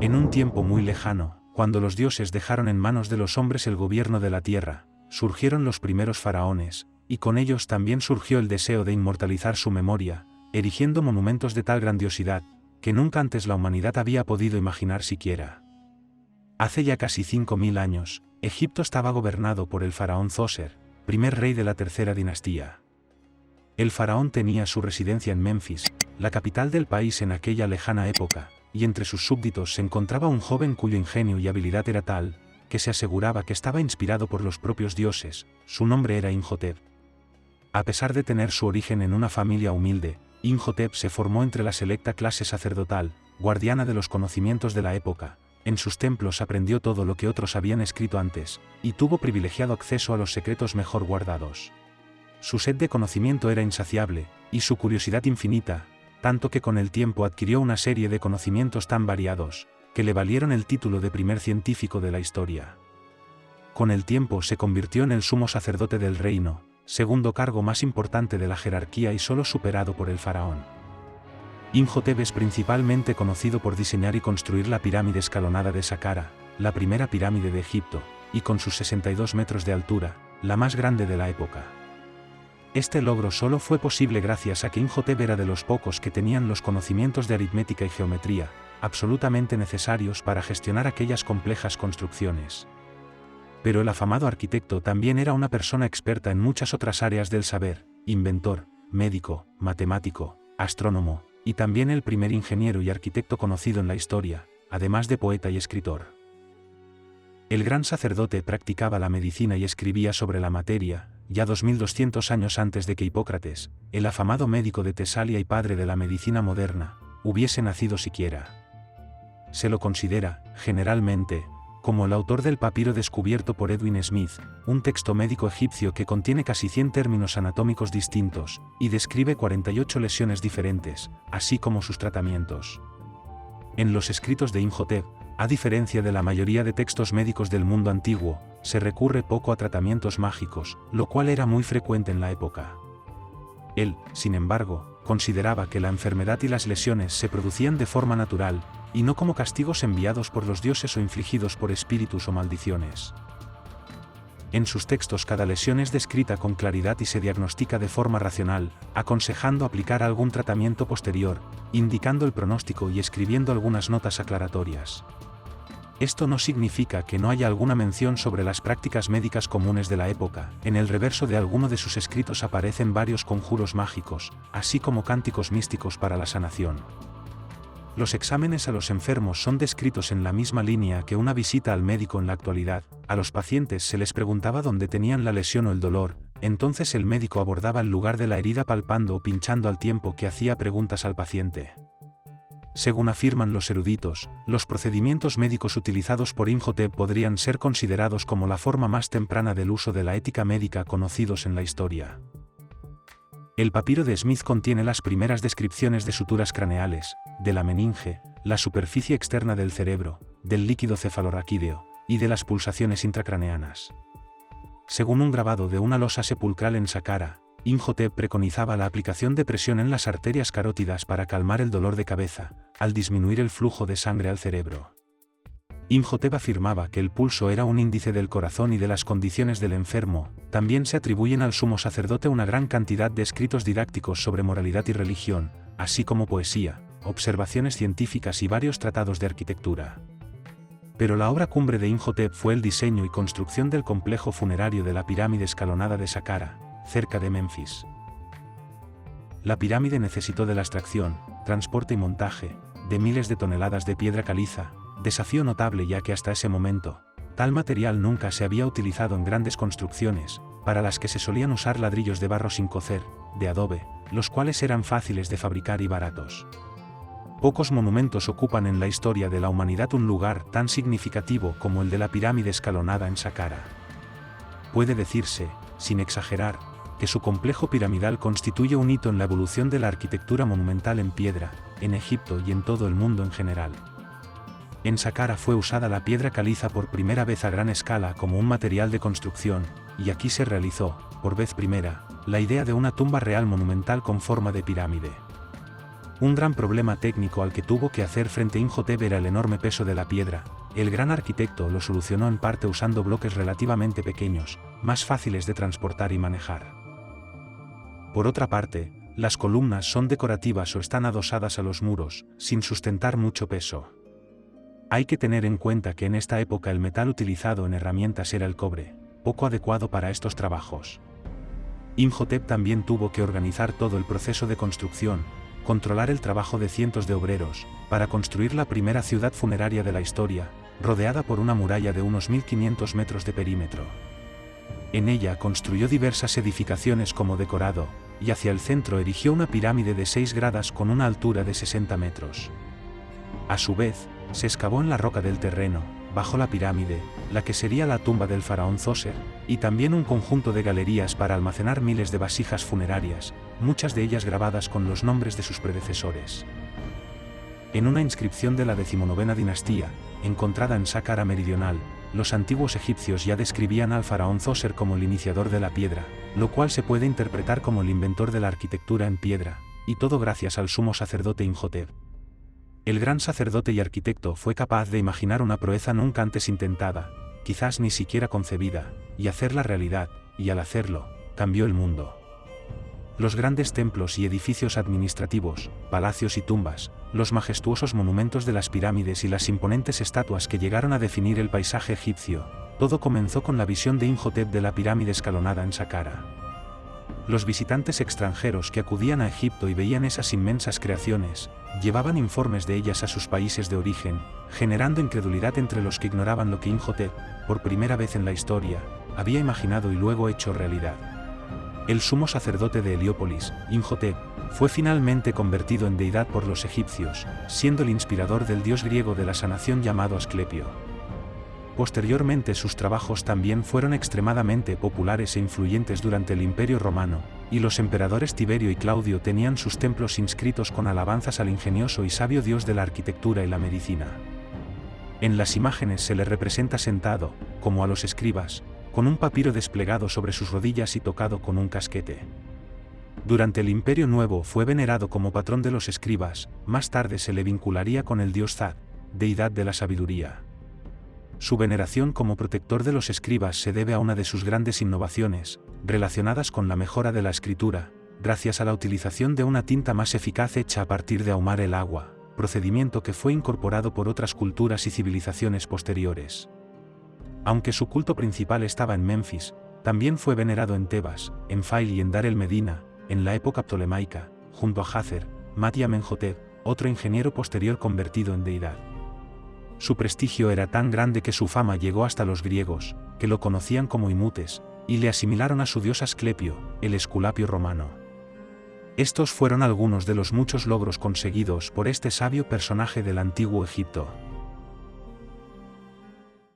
En un tiempo muy lejano, cuando los dioses dejaron en manos de los hombres el gobierno de la tierra, surgieron los primeros faraones, y con ellos también surgió el deseo de inmortalizar su memoria, erigiendo monumentos de tal grandiosidad, que nunca antes la humanidad había podido imaginar siquiera. Hace ya casi 5000 años, Egipto estaba gobernado por el faraón Zoser, primer rey de la tercera dinastía. El faraón tenía su residencia en Menfis, la capital del país en aquella lejana época, y entre sus súbditos se encontraba un joven cuyo ingenio y habilidad era tal, que se aseguraba que estaba inspirado por los propios dioses. Su nombre era Imhotep. A pesar de tener su origen en una familia humilde, Imhotep se formó entre la selecta clase sacerdotal, guardiana de los conocimientos de la época. En sus templos aprendió todo lo que otros habían escrito antes, y tuvo privilegiado acceso a los secretos mejor guardados. Su sed de conocimiento era insaciable, y su curiosidad infinita, tanto que con el tiempo adquirió una serie de conocimientos tan variados, que le valieron el título de primer científico de la historia. Con el tiempo se convirtió en el sumo sacerdote del reino, segundo cargo más importante de la jerarquía y solo superado por el faraón. Imhotep es principalmente conocido por diseñar y construir la pirámide escalonada de Saqqara, la primera pirámide de Egipto, y con sus 62 metros de altura, la más grande de la época. Este logro solo fue posible gracias a que Imhotep era de los pocos que tenían los conocimientos de aritmética y geometría, absolutamente necesarios para gestionar aquellas complejas construcciones. Pero el afamado arquitecto también era una persona experta en muchas otras áreas del saber, inventor, médico, matemático, astrónomo, y también el primer ingeniero y arquitecto conocido en la historia, además de poeta y escritor. El gran sacerdote practicaba la medicina y escribía sobre la materia, ya 2200 años antes de que Hipócrates, el afamado médico de Tesalia y padre de la medicina moderna, hubiese nacido siquiera. Se lo considera, generalmente, como el autor del papiro descubierto por Edwin Smith, un texto médico egipcio que contiene casi 100 términos anatómicos distintos, y describe 48 lesiones diferentes, así como sus tratamientos. En los escritos de Imhotep, a diferencia de la mayoría de textos médicos del mundo antiguo, se recurre poco a tratamientos mágicos, lo cual era muy frecuente en la época. Él, sin embargo, consideraba que la enfermedad y las lesiones se producían de forma natural, y no como castigos enviados por los dioses o infligidos por espíritus o maldiciones. En sus textos cada lesión es descrita con claridad y se diagnostica de forma racional, aconsejando aplicar algún tratamiento posterior, indicando el pronóstico y escribiendo algunas notas aclaratorias. Esto no significa que no haya alguna mención sobre las prácticas médicas comunes de la época. En el reverso de alguno de sus escritos aparecen varios conjuros mágicos, así como cánticos místicos para la sanación. Los exámenes a los enfermos son descritos en la misma línea que una visita al médico en la actualidad. A los pacientes se les preguntaba dónde tenían la lesión o el dolor, entonces el médico abordaba el lugar de la herida palpando o pinchando al tiempo que hacía preguntas al paciente. Según afirman los eruditos, los procedimientos médicos utilizados por Imhotep podrían ser considerados como la forma más temprana del uso de la ética médica conocidos en la historia. El papiro de Smith contiene las primeras descripciones de suturas craneales, de la meninge, la superficie externa del cerebro, del líquido cefalorraquídeo, y de las pulsaciones intracraneanas. Según un grabado de una losa sepulcral en Saqqara, Imhotep preconizaba la aplicación de presión en las arterias carótidas para calmar el dolor de cabeza, al disminuir el flujo de sangre al cerebro. Imhotep afirmaba que el pulso era un índice del corazón y de las condiciones del enfermo. También se atribuyen al sumo sacerdote una gran cantidad de escritos didácticos sobre moralidad y religión, así como poesía, observaciones científicas y varios tratados de arquitectura. Pero la obra cumbre de Imhotep fue el diseño y construcción del complejo funerario de la pirámide escalonada de Saqqara, cerca de Menfis. La pirámide necesitó de la extracción, transporte y montaje de miles de toneladas de piedra caliza, desafío notable ya que hasta ese momento, tal material nunca se había utilizado en grandes construcciones, para las que se solían usar ladrillos de barro sin cocer, de adobe, los cuales eran fáciles de fabricar y baratos. Pocos monumentos ocupan en la historia de la humanidad un lugar tan significativo como el de la pirámide escalonada en Saqqara. Puede decirse, sin exagerar, que su complejo piramidal constituye un hito en la evolución de la arquitectura monumental en piedra, en Egipto y en todo el mundo en general. En Saqqara fue usada la piedra caliza por primera vez a gran escala como un material de construcción, y aquí se realizó, por vez primera, la idea de una tumba real monumental con forma de pirámide. Un gran problema técnico al que tuvo que hacer frente Imhotep era el enorme peso de la piedra. El gran arquitecto lo solucionó en parte usando bloques relativamente pequeños, más fáciles de transportar y manejar. Por otra parte, las columnas son decorativas o están adosadas a los muros, sin sustentar mucho peso. Hay que tener en cuenta que en esta época el metal utilizado en herramientas era el cobre, poco adecuado para estos trabajos. Imhotep también tuvo que organizar todo el proceso de construcción, controlar el trabajo de cientos de obreros, para construir la primera ciudad funeraria de la historia, rodeada por una muralla de unos 1500 metros de perímetro. En ella construyó diversas edificaciones como decorado, y hacia el centro erigió una pirámide de 6 gradas con una altura de 60 metros. A su vez, se excavó en la roca del terreno, bajo la pirámide, la que sería la tumba del faraón Zoser, y también un conjunto de galerías para almacenar miles de vasijas funerarias, muchas de ellas grabadas con los nombres de sus predecesores. En una inscripción de la 19ª dinastía, encontrada en Saqqara meridional, los antiguos egipcios ya describían al faraón Zoser como el iniciador de la piedra, lo cual se puede interpretar como el inventor de la arquitectura en piedra, y todo gracias al sumo sacerdote Imhotep. El gran sacerdote y arquitecto fue capaz de imaginar una proeza nunca antes intentada, quizás ni siquiera concebida, y hacerla realidad, y al hacerlo, cambió el mundo. Los grandes templos y edificios administrativos, palacios y tumbas, los majestuosos monumentos de las pirámides y las imponentes estatuas que llegaron a definir el paisaje egipcio, todo comenzó con la visión de Imhotep de la pirámide escalonada en Saqqara. Los visitantes extranjeros que acudían a Egipto y veían esas inmensas creaciones, llevaban informes de ellas a sus países de origen, generando incredulidad entre los que ignoraban lo que Imhotep, por primera vez en la historia, había imaginado y luego hecho realidad. El sumo sacerdote de Heliópolis, Imhotep, fue finalmente convertido en deidad por los egipcios, siendo el inspirador del dios griego de la sanación llamado Asclepio. Posteriormente sus trabajos también fueron extremadamente populares e influyentes durante el Imperio Romano, y los emperadores Tiberio y Claudio tenían sus templos inscritos con alabanzas al ingenioso y sabio dios de la arquitectura y la medicina. En las imágenes se le representa sentado, como a los escribas, con un papiro desplegado sobre sus rodillas y tocado con un casquete. Durante el Imperio Nuevo fue venerado como patrón de los escribas, más tarde se le vincularía con el dios Zat, deidad de la sabiduría. Su veneración como protector de los escribas se debe a una de sus grandes innovaciones, relacionadas con la mejora de la escritura, gracias a la utilización de una tinta más eficaz hecha a partir de ahumar el agua, procedimiento que fue incorporado por otras culturas y civilizaciones posteriores. Aunque su culto principal estaba en Memphis, también fue venerado en Tebas, en Fail y en Dar el Medina, en la época ptolemaica, junto a Hazer, Mat y Amenhotep, otro ingeniero posterior convertido en deidad. Su prestigio era tan grande que su fama llegó hasta los griegos, que lo conocían como Imutes, y le asimilaron a su dios Asclepio, el Esculapio romano. Estos fueron algunos de los muchos logros conseguidos por este sabio personaje del antiguo Egipto.